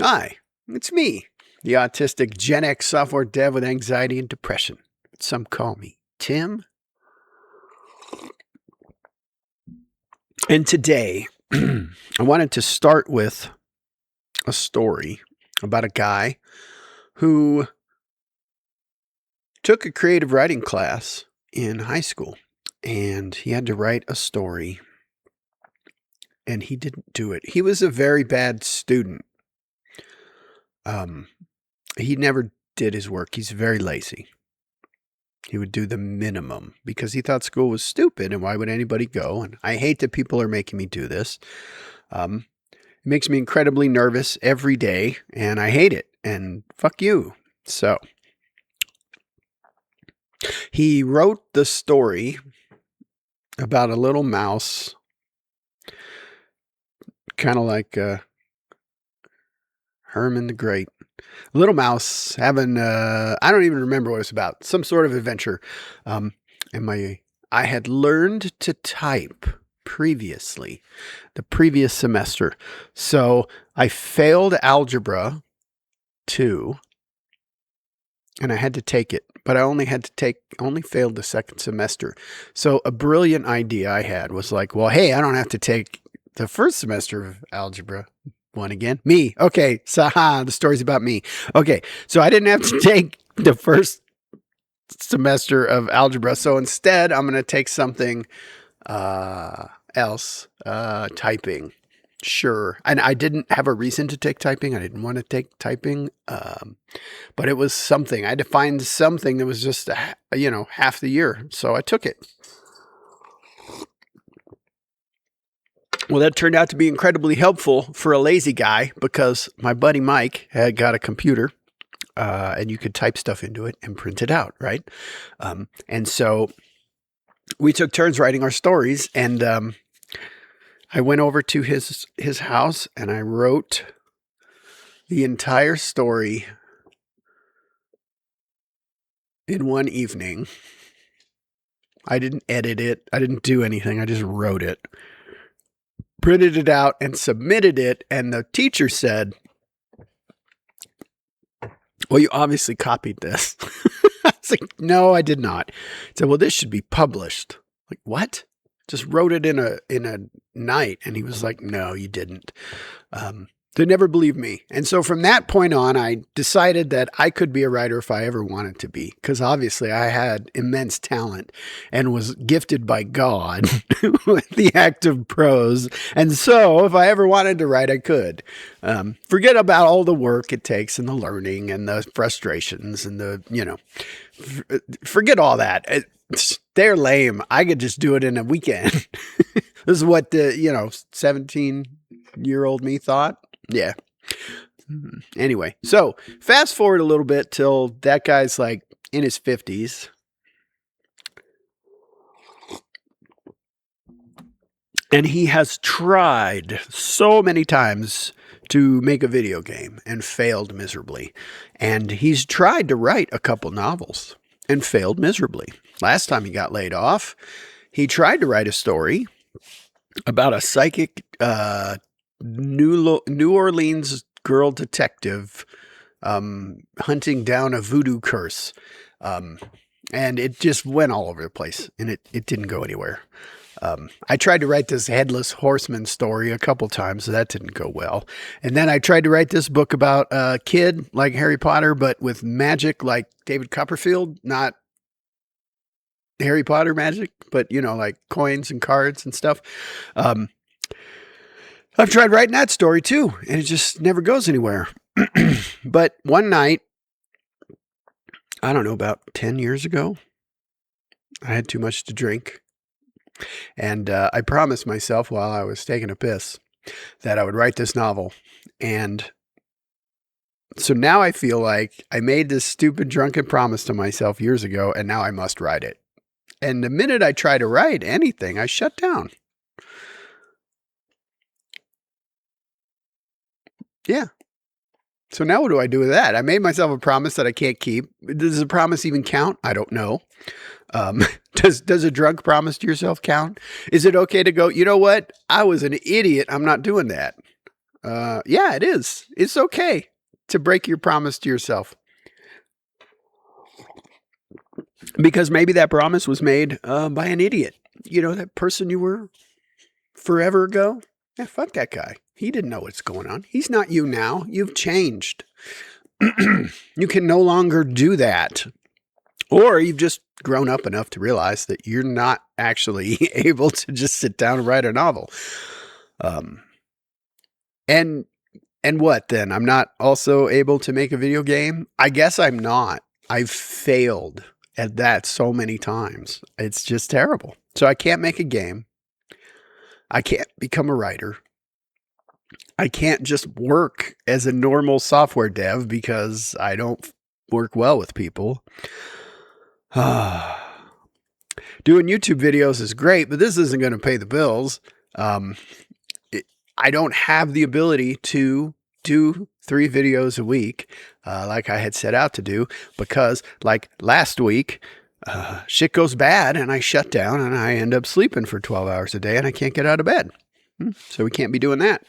Hi, it's me, the autistic Gen X software dev with anxiety and depression. Some call me Tim. And today, I wanted to start with a story about a guy who took a creative writing class in high school, and he had to write a story, and he didn't do it. He was a very bad student. He never did his work. He's very lazy. He would do the minimum because he thought school was stupid and why would anybody go? And I hate that people are making me do this. It makes me incredibly nervous every day and I hate it. And fuck you. So he wrote the story about a little mouse, kind of like Herman the Great. Little mouse having, I don't even remember what it was about, some sort of adventure. I had learned to type previously, the previous semester. So I failed Algebra 2 and I had to take it, but I only failed the second semester. So a brilliant idea I had was like, well, hey, I don't have to take the first semester of Algebra 1 again. Me. Okay. So the story's about me. Okay. So I didn't have to take the first semester of algebra. So instead, I'm going to take something else, typing. Sure. And I didn't have a reason to take typing. I didn't want to take typing. But it was something. I had to find something that was just, half the year. So I took it. Well, that turned out to be incredibly helpful for a lazy guy because my buddy Mike had got a computer and you could type stuff into it and print it out, right? And so we took turns writing our stories and I went over to his house and I wrote the entire story in one evening. I didn't edit it. I didn't do anything. I just wrote it. Printed it out and submitted it, and the teacher said, well, you obviously copied this. I was like, no, I did not. He said, well, this should be published. Like, what? Just wrote it in a night. And he was like, no, you didn't. They never believed me. And so from that point on, I decided that I could be a writer if I ever wanted to be, because obviously I had immense talent and was gifted by God with the act of prose. And so if I ever wanted to write, I could. Forget about all the work it takes and the learning and the frustrations and forget all that. They're lame. I could just do it in a weekend. This is what the, 17-year-old me thought. Yeah. Anyway, so fast forward a little bit till that guy's like in his 50s. And he has tried so many times to make a video game and failed miserably. And he's tried to write a couple novels and failed miserably. Last time he got laid off, he tried to write a story about a psychic New Orleans girl detective hunting down a voodoo curse. And it just went all over the place and it didn't go anywhere. I tried to write this Headless Horseman story a couple times, so that didn't go well. And then I tried to write this book about a kid like Harry Potter, but with magic like David Copperfield, not Harry Potter magic, but like coins and cards and stuff. I've tried writing that story too, and it just never goes anywhere. But one night, I don't know, about 10 years ago, I had too much to drink. And I promised myself while I was taking a piss that I would write this novel. And so now I feel like I made this stupid drunken promise to myself years ago, and now I must write it. And the minute I try to write anything, I shut down. Yeah. So now what do I do with that? I made myself a promise that I can't keep. Does a promise even count? I don't know. Does a drunk promise to yourself count? Is it okay to go, you know what? I was an idiot. I'm not doing that. Yeah, it is. It's okay to break your promise to yourself. Because maybe that promise was made by an idiot. You know, that person you were forever ago. Yeah, fuck that guy. He didn't know what's going on. He's not you now. You've changed. You can no longer do that. Or you've just grown up enough to realize that you're not actually able to just sit down and write a novel. And what then? I'm not also able to make a video game? I guess I'm not. I've failed at that so many times. It's just terrible. So I can't make a game. I can't become a writer. I can't just work as a normal software dev because I don't work well with people. Doing YouTube videos is great, but this isn't going to pay the bills. I don't have the ability to do 3 videos a week like I had set out to do because, like last week, shit goes bad and I shut down and I end up sleeping for 12 hours a day and I can't get out of bed. So we can't be doing that.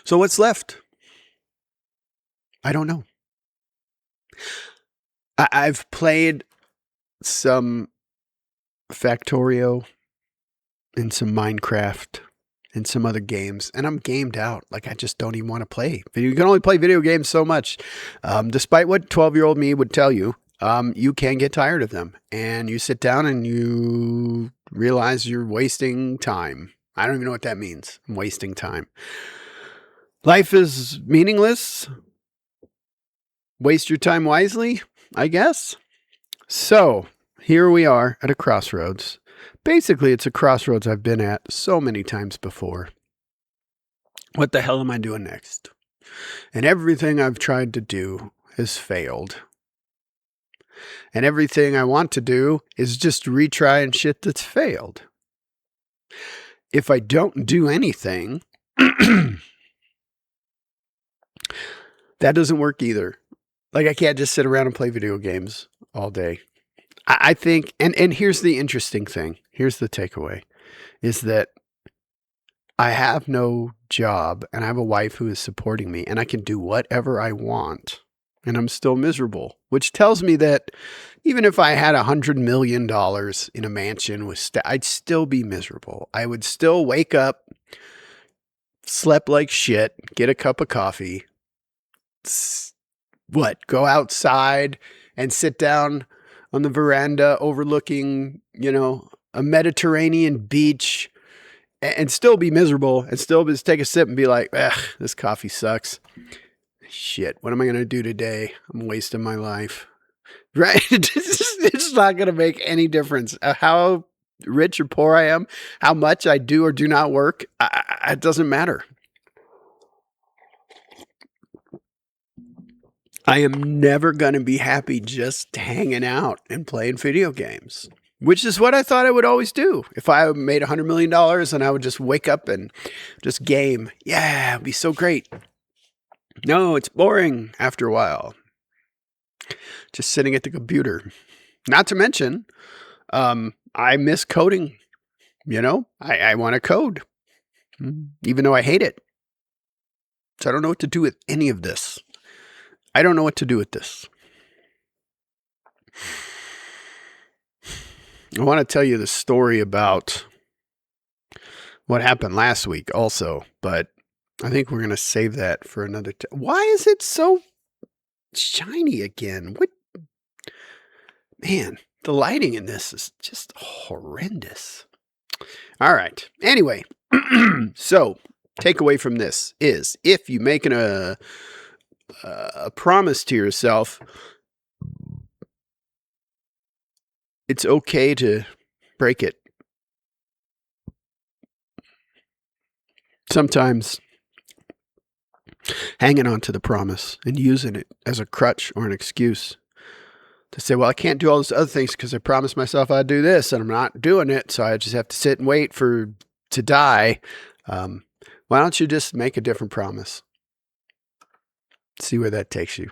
So what's left? I don't know. I've played some Factorio and some Minecraft and some other games, and I'm gamed out. Like, I just don't even want to play. You can only play video games so much. Despite what 12-year-old me would tell you, you can get tired of them. And you sit down and you realize you're wasting time. I don't even know what that means. I'm wasting time. Life is meaningless. Waste your time wisely, I guess. So, here we are at a crossroads. Basically, it's a crossroads I've been at so many times before. What the hell am I doing next? And everything I've tried to do has failed. And everything I want to do is just retry and shit that's failed. If I don't do anything, that doesn't work either. Like, I can't just sit around and play video games all day. I think, and here's the interesting thing. Here's the takeaway, is that I have no job and I have a wife who is supporting me and I can do whatever I want and I'm still miserable, which tells me that even if I had $100 million in a mansion with I'd still be miserable. I would still wake up, slept like shit, get a cup of coffee, go outside and sit down on the veranda overlooking, a Mediterranean beach and still be miserable and still just take a sip and be like, this coffee sucks. Shit, what am I going to do today? I'm wasting my life. Right? It's not going to make any difference. How rich or poor I am, how much I do or do not work, it doesn't matter. I am never going to be happy just hanging out and playing video games, which is what I thought I would always do. If I made $100 million and I would just wake up and just game, yeah, it'd be so great. No, it's boring after a while. Just sitting at the computer. Not to mention, I miss coding. I want to code, even though I hate it. So I don't know what to do with any of this. I don't know what to do with this. I want to tell you the story about what happened last week also, but I think we're going to save that for another time. Why is it so shiny again? What? Man, the lighting in this is just horrendous. All right. Anyway, so takeaway from this is if you make a promise to yourself, it's okay to break it. Sometimes hanging on to the promise and using it as a crutch or an excuse to say, well, I can't do all these other things because I promised myself I'd do this and I'm not doing it. So I just have to sit and wait to die. Why don't you just make a different promise? See where that takes you.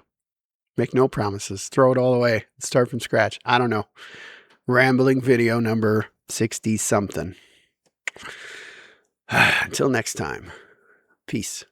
Make no promises. Throw it all away. Start from scratch. I don't know. Rambling video number 60 something. Until next time. Peace.